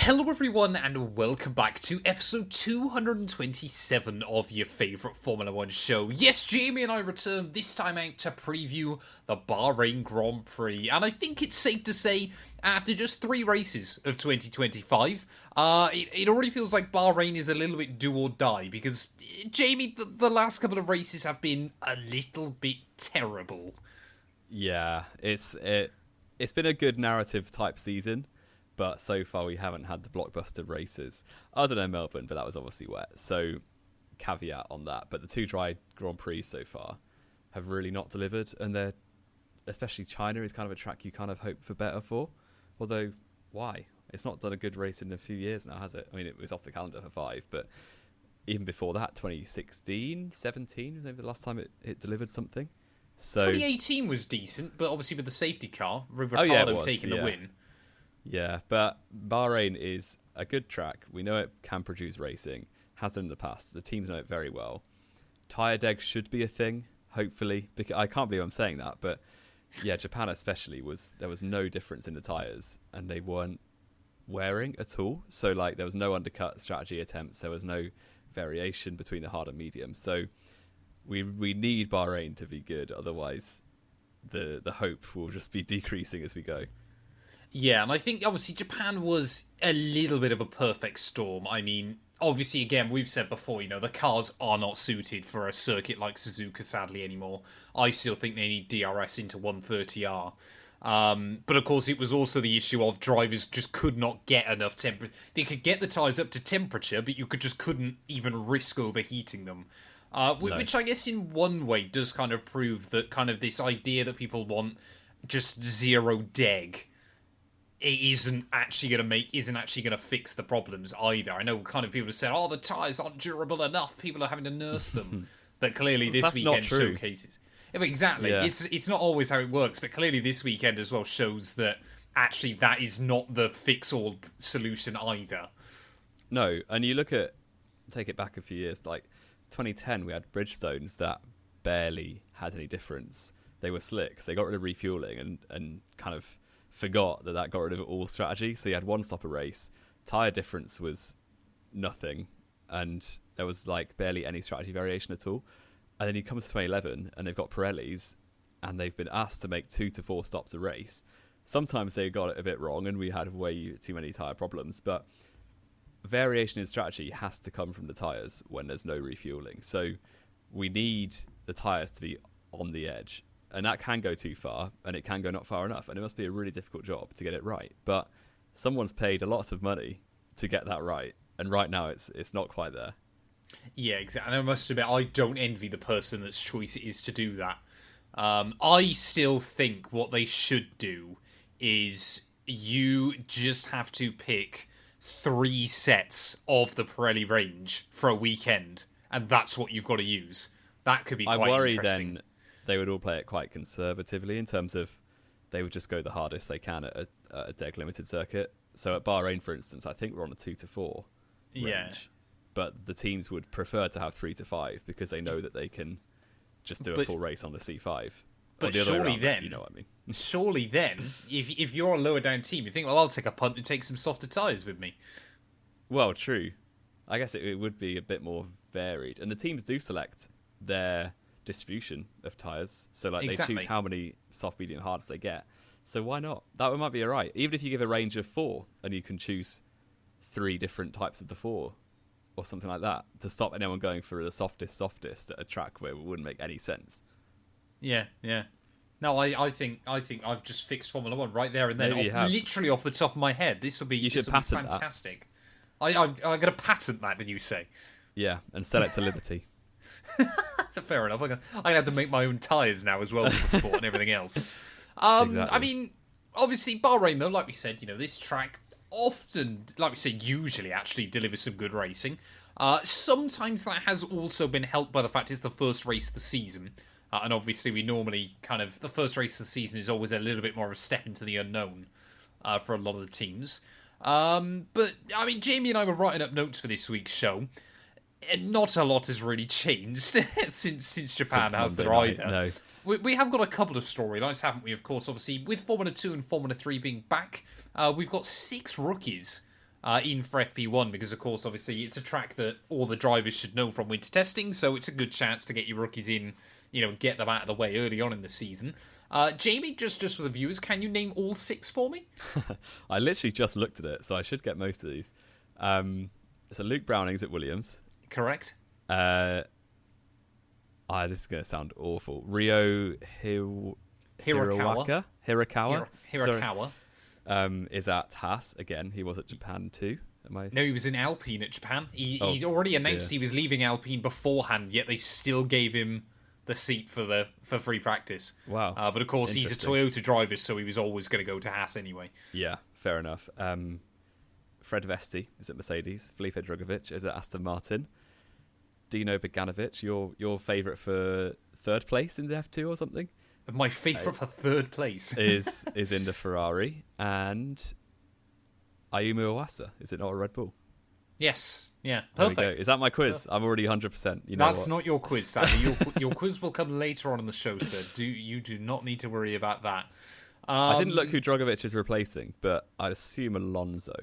Hello everyone and welcome back to episode 227 of your favourite Formula 1 show. Yes, Jamie and I return this time out to preview the Bahrain Grand Prix, and I think it's safe to say after just 3 races of 2025, it already feels like Bahrain is a little bit do or die, because, Jamie, the last couple of races have been a little bit terrible. Yeah, it's been a good narrative type season, but so far we haven't had the blockbuster races, other than Melbourne, but that was obviously wet, so caveat on that. But the 2 dry Grand Prix so far have really not delivered, and especially China is kind of a track you kind of hope for better for. Although, why? It's not done a good race in a few years now, has it? I mean, it was off the calendar for 5, but even before that, 2016, 17 was maybe the last time it delivered something. So 2018 was decent, but obviously with the safety car, Ricardo taking the win. Yeah, but Bahrain is a good track. We know it can produce racing, has done in the past. The teams know it very well. Tyre deg should be a thing, hopefully. Because I can't believe I'm saying that, but yeah, Japan especially, there was no difference in the tyres, and they weren't wearing at all. So like there was no undercut strategy attempts. There was no variation between the hard and medium. So we need Bahrain to be good, otherwise the hope will just be decreasing as we go. Yeah, and I think obviously Japan was a little bit of a perfect storm. I mean, obviously, again, we've said before, the cars are not suited for a circuit like Suzuka, sadly, anymore. I still think they need DRS into 130R. But of course, it was also the issue of drivers just could not get enough temperature. They could get the tyres up to temperature, but you couldn't even risk overheating them. Which I guess in one way does kind of prove that kind of this idea that people want just zero deg isn't actually going to fix the problems either. I know kind of people have said, the tyres aren't durable enough, people are having to nurse them. But clearly this weekend showcases. Yeah, but exactly. Yeah. It's not always how it works, but clearly this weekend as well shows that actually that is not the fix-all solution either. No, and you take it back a few years, like 2010 we had Bridgestones that barely had any difference. They were slicks, they got rid of refueling and kind of forgot that got rid of all strategy. So you had one stop a race, tyre difference was nothing, and there was like barely any strategy variation at all. And then you come to 2011 and they've got Pirellis and they've been asked to make 2 to 4 stops a race. Sometimes they got it a bit wrong and we had way too many tyre problems, but variation in strategy has to come from the tyres when there's no refueling. So we need the tyres to be on the edge. And that can go too far, and it can go not far enough, and it must be a really difficult job to get it right. But someone's paid a lot of money to get that right, and right now it's not quite there. Yeah, exactly. And I must admit, I don't envy the person that's choice it is to do that. I still think what they should do is you just have to pick 3 sets of the Pirelli range for a weekend, and that's what you've got to use. That could be quite interesting. Then they would all play it quite conservatively in terms of they would just go the hardest they can at a deg limited circuit. So at Bahrain, for instance, I think we're on a 2 to 4 range. Yeah. But the teams would prefer to have 3 to 5 because they know that they can just do a full race on the C5. But the surely then, you know what I mean. Surely then, if you're a lower down team, you think, well, I'll take a punt and take some softer tyres with me. Well, true. I guess it would be a bit more varied. And the teams do select their distribution of tyres, so like exactly. They choose how many soft, medium, hards they get. So why not? That might be alright. Even if you give a range of 4 and you can choose 3 different types of the 4 or something like that to stop anyone going for the softest at a track where it wouldn't make any sense. Yeah. No, I think I've just fixed Formula 1 right there and then, literally off the top of my head. This will be fantastic. I'm going to patent that. Did you say? Yeah, and sell it to Liberty. Fair enough. I'm going to have to make my own tyres now as well for the sport and everything else. Exactly. I mean, obviously, Bahrain, though, like we said, this track often, like we said, usually actually delivers some good racing. Sometimes that has also been helped by the fact it's the first race of the season. And obviously, we normally the first race of the season is always a little bit more of a step into the unknown for a lot of the teams. But, I mean, Jamie and I were writing up notes for this week's show. And not a lot has really changed since Japan has their either. No. We have got a couple of storylines, haven't we? Of course, obviously, with Formula 2 and Formula 3 being back, we've got 6 rookies in for FP1 because, of course, obviously it's a track that all the drivers should know from winter testing, so it's a good chance to get your rookies in, get them out of the way early on in the season. Jamie, just for the viewers, can you name all 6 for me? I literally just looked at it, so I should get most of these. So Luke Browning's at Williams. Correct. This is going to sound awful. Rio Hirakawa. Sorry. Is at Haas again. He was at Japan too. No, he was in Alpine at Japan. He'd already announced he was leaving Alpine beforehand, yet they still gave him the seat for free practice. Wow. But of course, he's a Toyota driver, so he was always going to go to Haas anyway. Yeah, fair enough. Fred Vesti is at Mercedes. Felipe Drugovich is at Aston Martin. Dino Beganovic, your favourite for 3rd place in the F2 or something? My favourite for 3rd place is in the Ferrari, and Ayumu Iwasa, is it not a Red Bull? Yes, yeah, perfect. There we go. Is that my quiz? I'm already 100%. That's not your quiz, sadly. Your quiz will come later on in the show, sir. You do not need to worry about that. I didn't look who Drugovich is replacing, but I'd assume Alonso.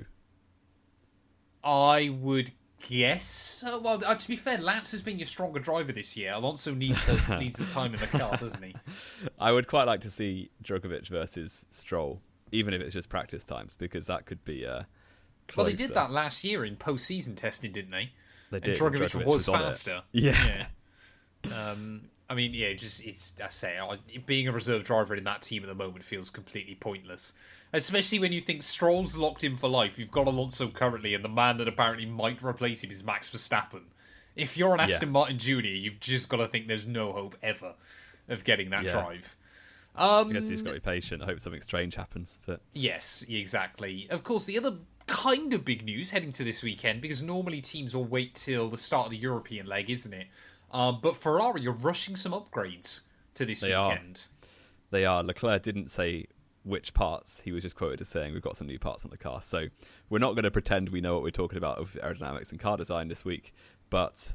I would guess. Well, to be fair, Lance has been your stronger driver this year. Alonso needs the time in the car, doesn't he? I would quite like to see Drugovich versus Stroll, even if it's just practice times, because that could be well, they did that last year in post-season testing, didn't they? They did. And Drugovich was faster. Yeah. I mean, yeah, being a reserve driver in that team at the moment feels completely pointless. Especially when you think Stroll's locked in for life. You've got Alonso currently, and the man that apparently might replace him is Max Verstappen. If you're an Aston Martin Junior, you've just got to think there's no hope ever of getting that drive. I guess he's got to be patient. I hope something strange happens. But yes, exactly. Of course, the other kind of big news heading to this weekend, because normally teams will wait till the start of the European leg, isn't it? But Ferrari are rushing some upgrades to this weekend. They are. Leclerc didn't say which parts. He was just quoted as saying, we've got some new parts on the car. So we're not going to pretend we know what we're talking about with aerodynamics and car design this week. But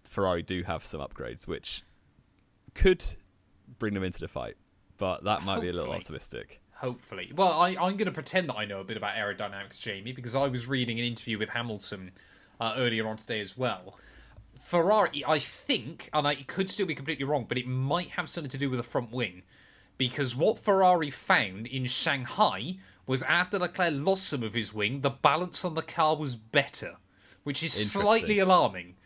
Ferrari do have some upgrades, which could bring them into the fight. But that might be a little optimistic. Hopefully. Well, I'm going to pretend that I know a bit about aerodynamics, Jamie, because I was reading an interview with Hamilton earlier on today as well. Ferrari, I think, and I could still be completely wrong, but it might have something to do with the front wing. Because what Ferrari found in Shanghai was after Leclerc lost some of his wing, the balance on the car was better, which is slightly alarming.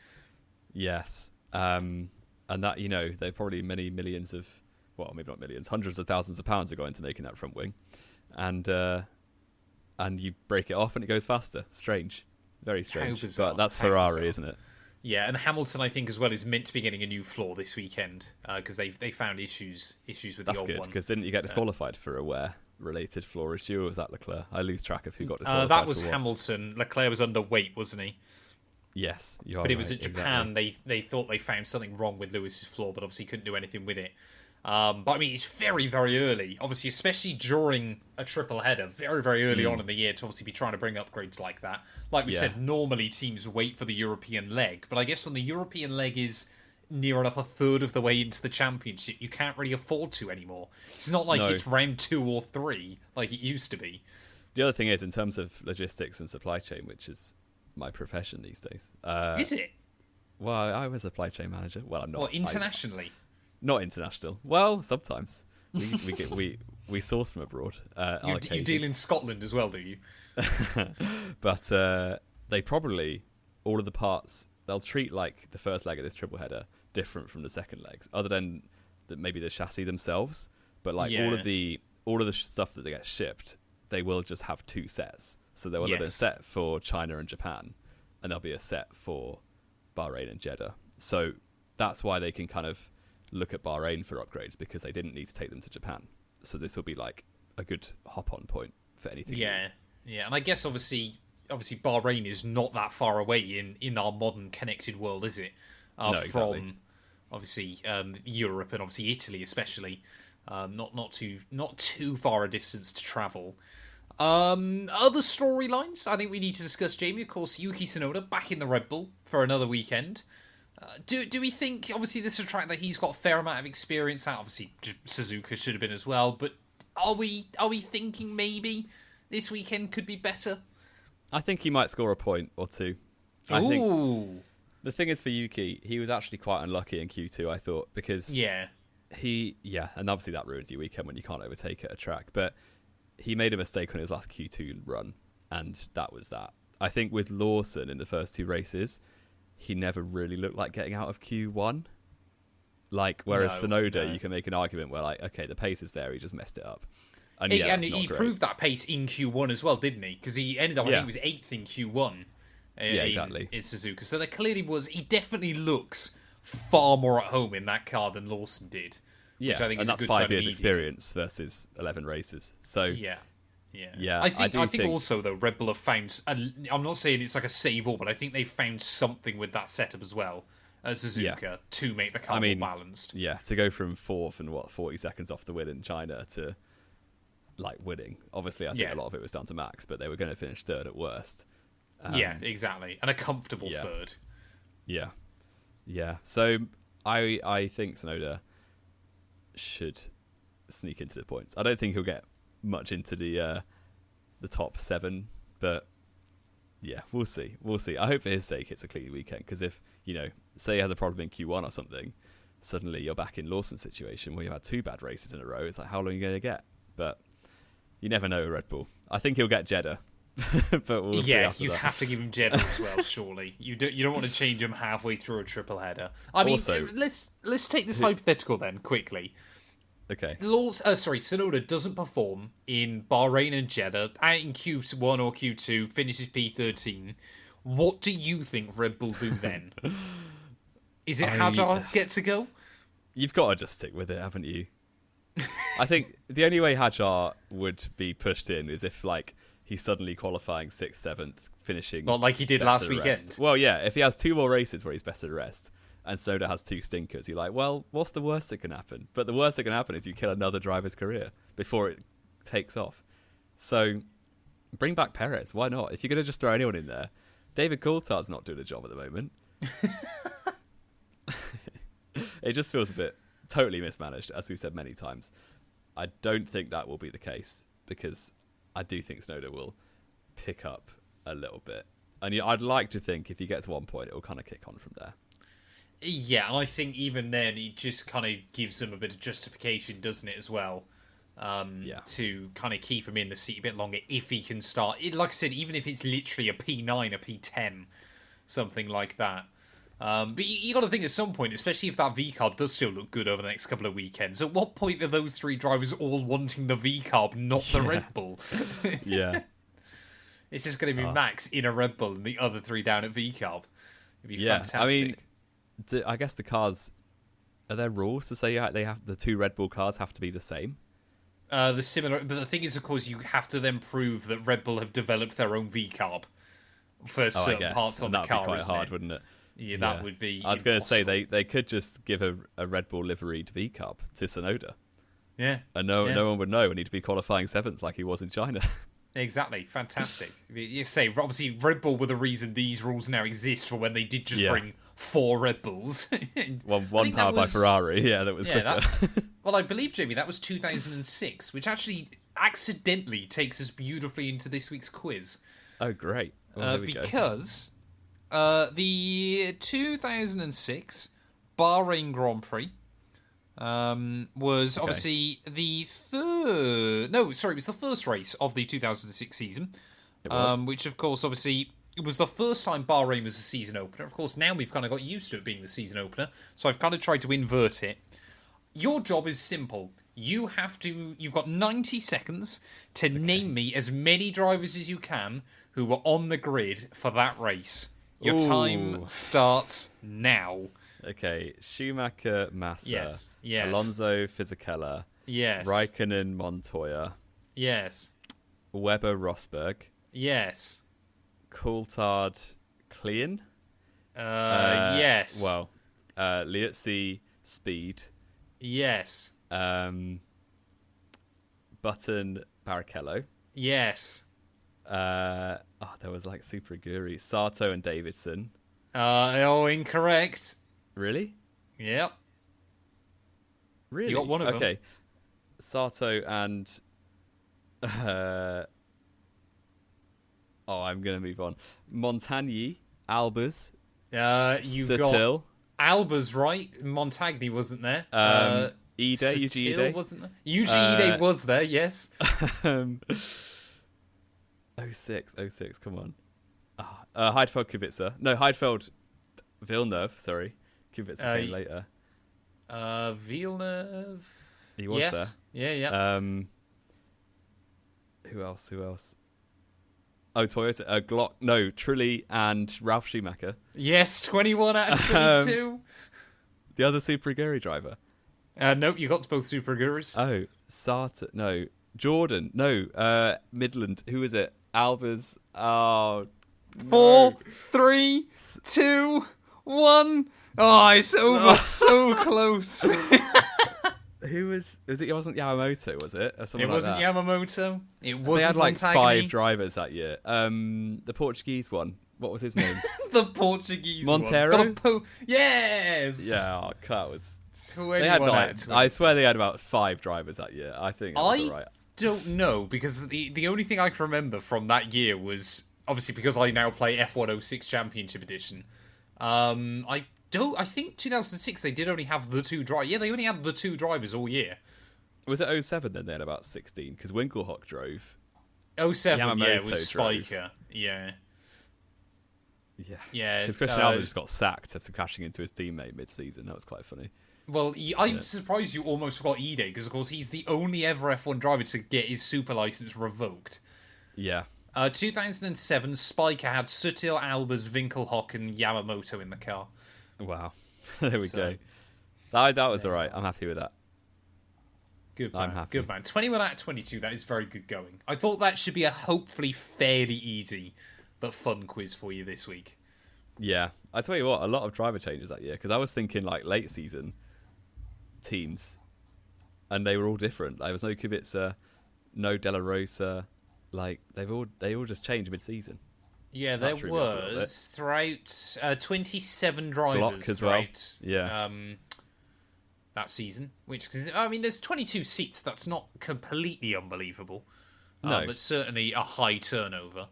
Yes. And that, there probably many millions of, well, maybe not millions, hundreds of thousands of pounds are going into making that front wing. And you break it off and it goes faster. Strange. Very strange. But that's Ferrari, isn't it? Yeah, and Hamilton, I think, as well, is meant to be getting a new floor this weekend because they found issues with the old one. That's good, because didn't you get disqualified for a wear-related floor issue, or was that Leclerc? I lose track of who got disqualified. That was Hamilton. Leclerc was underweight, wasn't he? Yes, but it was at Japan. Exactly. They thought they found something wrong with Lewis's floor, but obviously couldn't do anything with it. But I mean, it's very, very early, obviously, especially during a triple header, very, very early on in the year to obviously be trying to bring upgrades like that. Like we said, normally teams wait for the European leg, but I guess when the European leg is near enough a third of the way into the championship, you can't really afford to anymore. It's not like it's round 2 or 3 like it used to be. The other thing is, in terms of logistics and supply chain, which is my profession these days. Is it? Well, I was a supply chain manager. Well, I'm not. Well, internationally? Not international. Well, sometimes we source from abroad. You deal in Scotland as well, do you? But they probably, all of the parts, they'll treat like the first leg of this triple header different from the second legs, other than maybe the chassis themselves. But like all of the stuff that they get shipped, they will just have 2 sets. So there will be a set for China and Japan, and there'll be a set for Bahrain and Jeddah. So that's why they can kind of look at Bahrain for upgrades, because they didn't need to take them to Japan. So this will be like a good hop-on point for anything. Yeah, and I guess obviously Bahrain is not that far away in our modern connected world, is it? No, exactly. From obviously Europe and obviously Italy especially. Not too far a distance to travel. Other storylines I think we need to discuss, Jamie. Of course, Yuki Tsunoda back in the Red Bull for another weekend. Do we think, obviously this is a track that he's got a fair amount of experience at, obviously Suzuka should have been as well, but are we thinking maybe this weekend could be better? I think he might score a point or two. I think Ooh. the thing is for Yuki, he was actually quite unlucky in Q2, I thought, because Yeah. and obviously that ruins your weekend when you can't overtake at a track, but he made a mistake on his last Q2 run, and that was that. I think with Lawson in the first 2 races, he never really looked like getting out of Q1. Like, whereas Tsunoda, you can make an argument where, like, okay, the pace is there, he just messed it up. And He proved that pace in Q1 as well, didn't he? Because he ended up, I think he was 8th in Q1. Exactly. In Suzuka. So there clearly was, he definitely looks far more at home in that car than Lawson did. Yeah, which I think and is that's a good 5 sign years of experience versus 11 races. So Yeah. Yeah, I think think also though Red Bull have found. I'm not saying it's like a save all, but I think they found something with that setup as well as Suzuka to make the car more balanced. Yeah, to go from 4th and 40 seconds off the win in China to like winning. Obviously, I think a lot of it was down to Max, but they were going to finish 3rd at worst. Yeah, exactly, and a comfortable 3rd. Yeah. So I think Tsunoda should sneak into the points. I don't think he'll get much into the top 7, but yeah, we'll see. I hope for his sake it's a clean weekend, because if, say he has a problem in Q1 or something, suddenly you're back in Lawson's situation where you've had 2 bad races in a row. It's like, how long are you going to get? But you never know with Red Bull. I think he'll get Jeddah. But we'll see after you'd that. have to give him Jeddah as well, surely. You don't want to change him halfway through a triple header. I mean, Also, let's take this hypothetical then, quickly. Okay. Tsunoda doesn't perform in Bahrain and Jeddah, out in Q1 or Q2, finishes P13. What do you think Red Bull do then? Is it Hadjar get to go? You've got to just stick with it, haven't you? I think the only way Hadjar would be pushed in is if, like, he's suddenly qualifying 6th, 7th, finishing... Not like he did last weekend. Well, yeah, if he has 2 more races where he's best of the rest, and Soda has 2 stinkers, you're like, well, what's the worst that can happen? But the worst that can happen is you kill another driver's career before it takes off. So bring back Perez. Why not? If you're going to just throw anyone in there, David Coulthard's not doing a job at the moment. It just feels a bit totally mismanaged, as we've said many times. I don't think that will be the case, because I do think Tsunoda will pick up a little bit. And I'd like to think if he gets 1 point, it will kind of kick on from there. Yeah, and I think even then, it just kind of gives them a bit of justification, doesn't it, as well? To kind of keep him in the seat a bit longer if he can start. Like I said, even if it's literally a P9, a P10, something like that. But you got to think at some point, especially if that V-carb does still look good over the next couple of weekends, at what point are those 3 drivers all wanting the V-carb, not the Red Bull? Yeah. It's just going to be Max in a Red Bull and the other 3 down at V-carb. It'd be fantastic. I mean, I guess the cars, are there rules to say they have the 2 Red Bull cars have to be the same? But the thing is, of course, you have to then prove that Red Bull have developed their own V-carb for certain parts on the car. That'd be quite hard, wouldn't it? Yeah, that would be. I was going to say they could just give a Red Bull liveried V-carb to Tsunoda. Yeah, and no one would know, and he'd be qualifying 7th like he was in China. Exactly, fantastic. You say, obviously, Red Bull were the reason these rules now exist for when they did just bring 4 Red Bulls. one powered by Ferrari, that was quicker. Well, I believe, Jamie, that was 2006, which actually accidentally takes us beautifully into this week's quiz. Oh, great. Well, because the 2006 Bahrain Grand Prix was obviously the third... No, sorry, it was the first race of the 2006 season. It was. Which, of course, obviously, it was the first time Bahrain was a season opener. Of course, now we've kind of got used to it being the season opener, so I've kind of tried to invert it. Your job is simple. You've got 90 seconds to name me as many drivers as you can who were on the grid for that race. Your time starts now. Okay, Schumacher, Massa, yes. Alonso, Fisichella, yes, Raikkonen, Montoya, yes, Webber, Rosberg, yes, Coulthard, Klein, yes. Well, Liuzzi, Speed, yes, Button, Barrichello, yes. There was like Super Aguri, Sato and Davidson. Incorrect. Really? Yep. Really? You got one of them. Okay. Sato and Oh, I'm going to move on. Montagny, Albers, You Sutil, got Alba's right. Montagny wasn't there. Ide, Yuji Sutil Ide. wasn't there. Yuji Ide was there, yes. 06, come on. Heidfeld, Kubica. No, Heidfeld, Villeneuve, sorry. Kubica came later. Villeneuve. He was there. Yeah. Who else? Oh, Toyota. Glock. No, Trulli and Ralph Schumacher. Yes, 21 out of 22. The other Super Aguri driver. Nope, you got both Super Gurus. Oh, Sartre. No, Jordan. No, Midland. Who is it? Albers. Oh, 4, 3, 2, 1. Oh, it's over so close. Who was it? It wasn't Yamamoto, was it? Or It wasn't like that. Yamamoto. It wasn't They had like Montagny. 5 drivers that year. The Portuguese one. What was his name? The Portuguese Montero? one. Yes. Yeah, that was. 21 They had out of like, 20. I swear they had about 5 drivers that year. I think that was alright. Don't know, because the only thing I can remember from that year was obviously because I now play F106 Championship Edition. I think 2006 they did only have the 2 drivers. Yeah, they only had the 2 drivers all year. Was it 07 then? They had about 16 because Winkelhock drove. 07, yeah, Yamamoto it was drove. Spiker. Yeah. Yeah. Because Christian Albert just got sacked after crashing into his teammate mid-season. That was quite funny. Well, I'm surprised you almost forgot Ide, because of course he's the only ever F1 driver to get his super license revoked. Yeah. 2007, Spiker had Sutil, Albers, Winkelhock, and Yamamoto in the car. Wow. There we go. That was alright. I'm happy with that. Good man. I'm happy. Good man. 21 out of 22, that is very good going. I thought that should be a hopefully fairly easy but fun quiz for you this week. Yeah. I tell you what, a lot of driver changes that year because I was thinking like late season teams and they were all different. There was no Kubica, no Della Rosa. Like they all just changed mid-season. Yeah, there was throughout 27 drivers Glock as throughout well. Yeah. That season. Which, I mean, there's 22 seats. That's not completely unbelievable. No. But certainly a high turnover.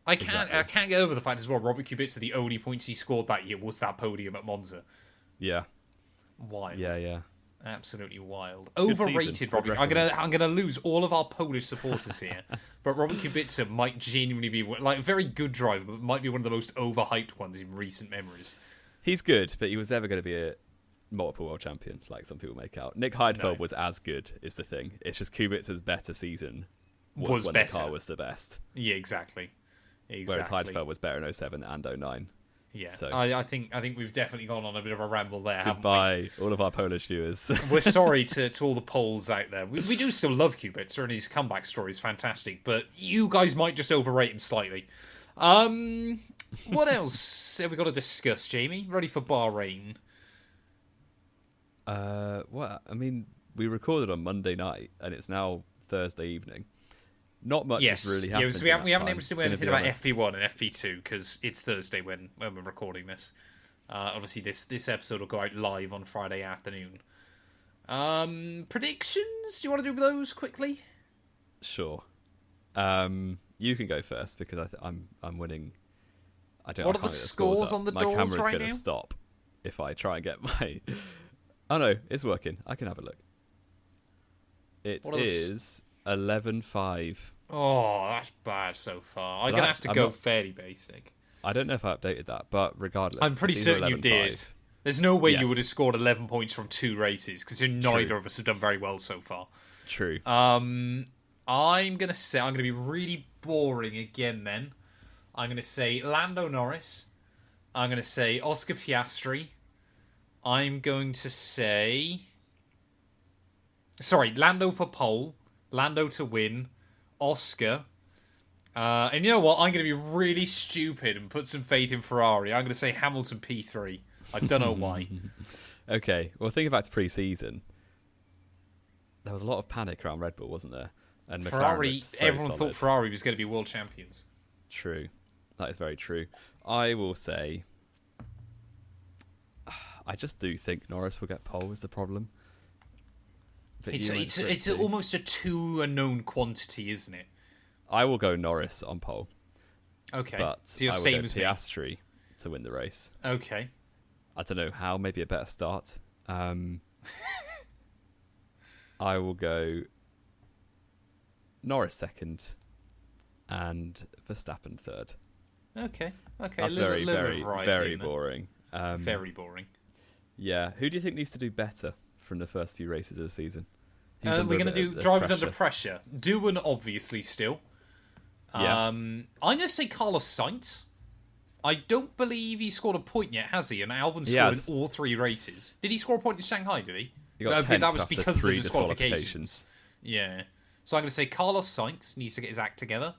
I can't get over the fact as well, Robert Kubica, the only points he scored that year was that podium at Monza. Yeah. Wild. Yeah. Absolutely wild. Good Overrated, season. Robbie. Good I'm gonna lose all of our Polish supporters here, but Robert Kubica might genuinely be like a very good driver, but might be one of the most overhyped ones in recent memories. He's good, but he was never going to be a multiple world champion, like some people make out. Nick Heidfeld was as good, is the thing. It's just Kubica's better season was when better. the car was the best. Yeah, exactly. Whereas Heidfeld was better in 07 and 09. Yeah, so. I think we've definitely gone on a bit of a ramble there. Goodbye, all of our Polish viewers. We're sorry to all the Poles out there. We do still love Kubica, and his comeback story is fantastic, but you guys might just overrate him slightly. What else have we got to discuss, Jamie? Ready for Bahrain? Well, I mean, we recorded on Monday night, and it's now Thursday evening. Not much has really happened. So we haven't able to do anything about FP1 and FP2 because it's Thursday when we're recording this. Obviously, this episode will go out live on Friday afternoon. Predictions? Do you want to do those quickly? Sure. You can go first because I'm winning. What are the scores on the doors right now? My camera's going to stop if I try and get my. Oh no, it's working. I can have a look. It is 11-5. Oh, that's bad so far. I'm going to have to go fairly basic. I don't know if I updated that, but regardless. I'm pretty certain you did. There's no way you would have scored 11 points from 2 races, because neither of us have done very well so far. True. I'm going to be really boring again then. I'm going to say Lando Norris. I'm going to say Oscar Piastri. I'm going to say... Sorry, Lando for pole. Lando to win. Oscar. And you know what? I'm going to be really stupid and put some faith in Ferrari. I'm going to say Hamilton P3. I don't know why. Okay, well, thinking back to pre-season, there was a lot of panic around Red Bull, wasn't there? And Ferrari, everyone thought Ferrari was going to be world champions. True. That is very true. I will say, I just do think Norris will get pole is the problem. But it's almost a too unknown quantity, isn't it? I will go Norris on pole. Okay. But So you're I will same go as me. Piastri to win the race. Okay. I don't know how. Maybe a better start. I will go Norris second and Verstappen third. Okay. That's very, very, very boring. Very boring. Yeah. Who do you think needs to do better from the first few races of the season? We're going to do drivers under pressure. Doohan, obviously, still. Yeah. I'm going to say Carlos Sainz. I don't believe he scored a point yet, has he? And Albon scored in all 3 races. Did he score a point in Shanghai, did he? He got 10th that was after because of the 3 disqualifications. Yeah. So I'm going to say Carlos Sainz needs to get his act together.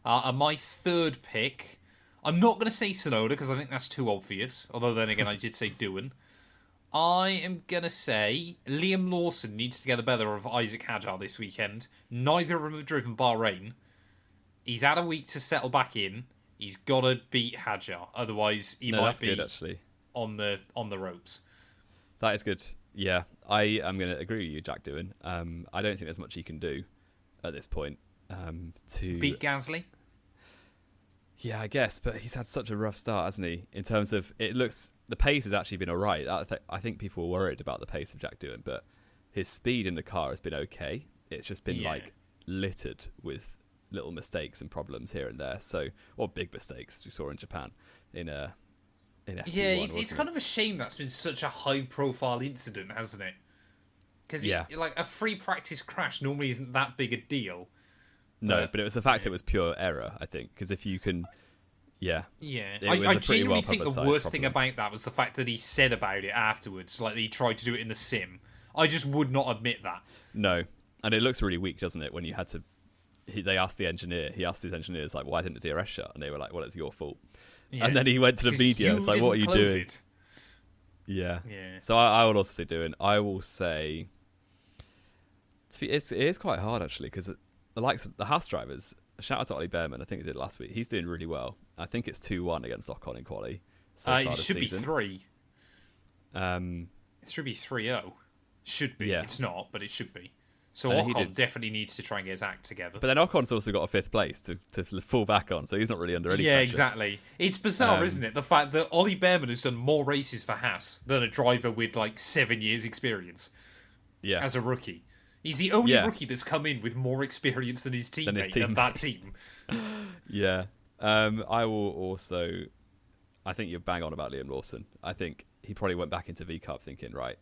And my third pick, I'm not going to say Tsunoda because I think that's too obvious. Although then again, I did say Doohan. I am going to say Liam Lawson needs to get the better of Isaac Hadjar this weekend. Neither of them have driven Bahrain. He's had a week to settle back in. He's got to beat Hadjar. Otherwise, he might be good, actually. on the ropes. That is good. Yeah, I am going to agree with you, Jack Doohan. I don't think there's much he can do at this point to beat Gasly. Yeah, I guess, but he's had such a rough start, hasn't he? In terms of the pace has actually been all right. I think people were worried about the pace of Jack Doohan, but his speed in the car has been okay. It's just been littered with little mistakes and problems here and there. Or big mistakes, as we saw in Japan in F1. Yeah, it's kind of a shame that's been such a high-profile incident, hasn't it? Because like a free practice crash normally isn't that big a deal. No, but it was the fact it was pure error, I think. Because if you can... Yeah. I genuinely think the worst thing about that was the fact that he said about it afterwards. Like, he tried to do it in the sim. I just would not admit that. No. And it looks really weak, doesn't it, when you had to... They asked the engineer. He asked his engineers, like, why didn't the DRS shut? And they were like, well, it's your fault. Yeah. And then he went to the media. It's like, what are you doing? Yeah. So I will also say Doohan. I will say... It is quite hard, actually, because the likes of the Haas drivers... Shout out to Ollie Behrman. I think he did it last week. He's doing really well. I think it's 2-1 against Ocon in quali. It should be 3. It should be 3-0. Should be. Yeah. It's not, but it should be. So Ocon definitely needs to try and get his act together. But then Ocon's also got a 5th place to fall back on, so he's not really under any pressure. Yeah, exactly. It's bizarre, isn't it? The fact that Ollie Behrman has done more races for Haas than a driver with like 7 years experience as a rookie. He's the only rookie that's come in with more experience than his teammate and that team. Yeah. I will also... I think you're bang on about Liam Lawson. I think he probably went back into V-Cup thinking, right,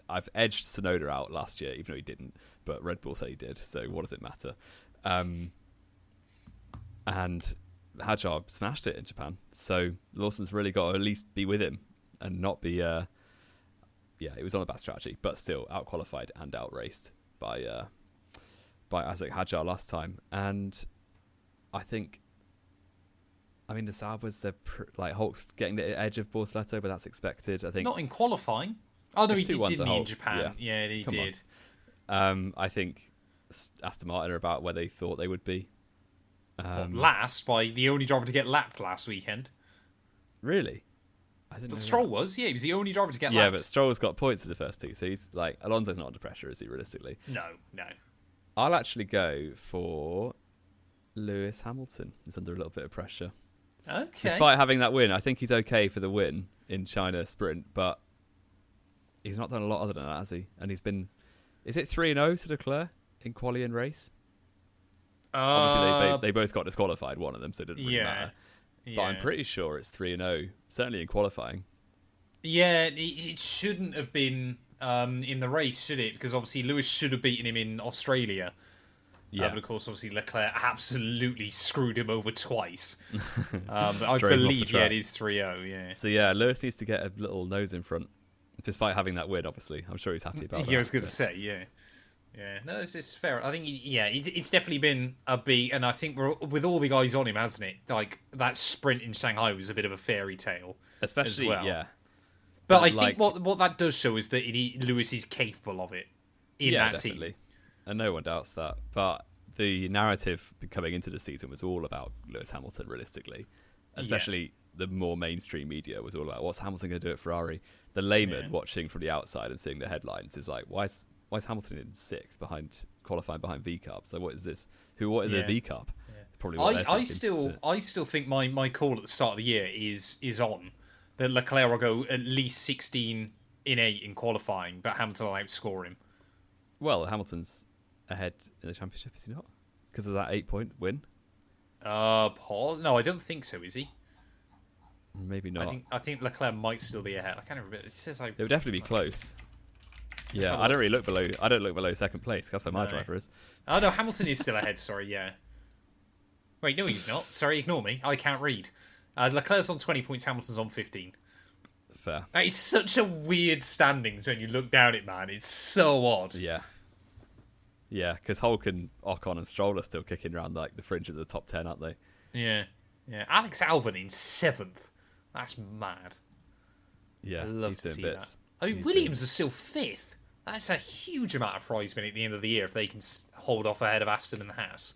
I've edged Tsunoda out last year, even though he didn't, but Red Bull said he did, so what does it matter? And Hadjar smashed it in Japan, so Lawson's really got to at least be with him and not be... it was on a bad strategy, but still out-qualified and out-raced by Isaac Hadjar last time. And I think... the Saubers, Hulk's getting the edge of Bortoleto, but that's expected, I think. Not in qualifying. Oh, no, he didn't in Japan. Yeah, he did. I think Aston Martin are about where they thought they would be. Last, by the only driver to get lapped last weekend. Really? I didn't know Stroll was, he was the only driver to get lapped. Yeah, but Stroll's got points in the first 2, so he's like, Alonso's not under pressure, is he, realistically? No. I'll actually go for Lewis Hamilton. He's under a little bit of pressure. Okay. Despite having that win, I think he's okay for the win in China Sprint, but he's not done a lot other than that, has he? And he's been... Is it 3-0 to Leclerc in quali and race? Obviously, they both got disqualified, one of them, so it didn't really matter. But I'm pretty sure it's 3-0, certainly in qualifying. Yeah, it shouldn't have been in the race, should it? Because obviously Lewis should have beaten him in Australia. Yeah. But of course, obviously Leclerc absolutely screwed him over twice. But I believe it is 3-0, yeah. So yeah, Lewis needs to get a little nose in front, despite having that win, obviously. I'm sure he's happy about that. Yeah, I was going to say, yeah. Yeah, no, it's fair. I think, it's definitely been a beat, and I think with all the guys on him, hasn't it? Like, that sprint in Shanghai was a bit of a fairy tale. Especially, as well. Yeah. But I think what that does show is that Lewis is capable of it in that definitely. team. And no one doubts that. But the narrative coming into the season was all about Lewis Hamilton, realistically. Especially the more mainstream media was all about, what's Hamilton going to do at Ferrari? The layman watching from the outside and seeing the headlines is like, why is Hamilton in 6th behind qualifying behind V Carb. So what is this? What is a V Carb? Probably I still think my call at the start of the year is on that Leclerc will go at least 16 in 8 in qualifying, but Hamilton will outscore him. Well, Hamilton's ahead in the championship, is he not? Because of that 8-point win. Pause. No, I don't think so. Is he? Maybe not. I think Leclerc might still be ahead. I can't remember. It says it would definitely be close. Yeah, I don't look below second place. That's where my driver is. Oh no, Hamilton is still ahead. Sorry, yeah. Wait, no, he's not. Sorry, ignore me. I can't read. Leclerc's on 20 points. Hamilton's on 15. Fair. That is such a weird standings when you look down it, man. It's so odd. Yeah. Yeah, because Hulk and Ocon and Stroll are still kicking around like the fringe of the top 10, aren't they? Yeah. Alex Albon in 7th. That's mad. Yeah, I love to see bits. that. I mean, Williams is still 5th. That's a huge amount of prize money at the end of the year if they can hold off ahead of Aston and Haas.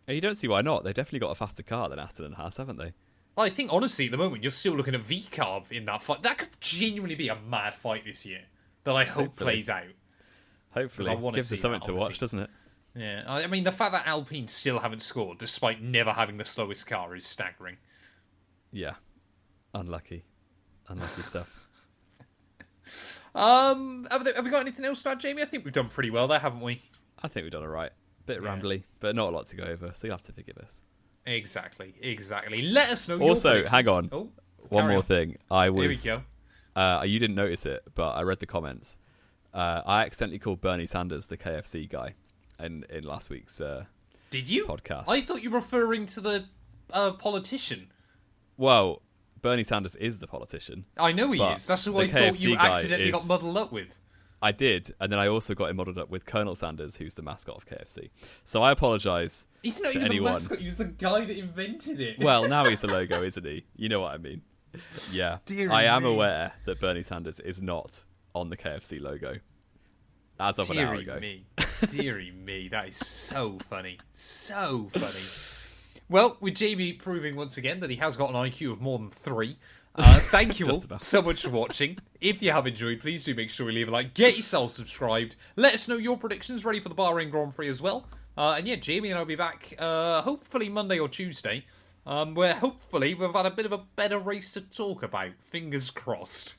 You don't see why not. They've definitely got a faster car than Aston and Haas, haven't they? I think, honestly, at the moment, you're still looking at V-Carb in that fight. That could genuinely be a mad fight this year that I hope plays out. Hopefully. It gives us something to watch, doesn't it? Yeah. I mean, the fact that Alpine still haven't scored, despite never having the slowest car, is staggering. Yeah. Unlucky stuff. Have we got anything else to add, Jamie? I think we've done pretty well there, haven't we? I think we've done all right. Bit rambly, but not a lot to go over, so you'll have to forgive us. Exactly. Let us know. Also, your hang on. One more thing. Here we go. You didn't notice it, but I read the comments. I accidentally called Bernie Sanders the KFC guy in last week's Did you? podcast. I thought you were referring to the politician. Well, Bernie Sanders is the politician. I know he is. That's who I thought you accidentally got muddled up with. I did, and then I also got him muddled up with Colonel Sanders, who's the mascot of KFC. So I apologise. He's not even the mascot. He's the guy that invented it. Well, now he's the logo, isn't he? You know what I mean? Yeah. I am aware that Bernie Sanders is not on the KFC logo as of an hour ago. Deary me, that is so funny. So funny. Well, with Jamie proving once again that he has got an IQ of more than 3, thank you all so much for watching. If you have enjoyed, please do make sure you leave a like, get yourself subscribed, let us know your predictions ready for the Bahrain Grand Prix as well. And yeah, Jamie and I will be back hopefully Monday or Tuesday, where hopefully we've had a bit of a better race to talk about. Fingers crossed.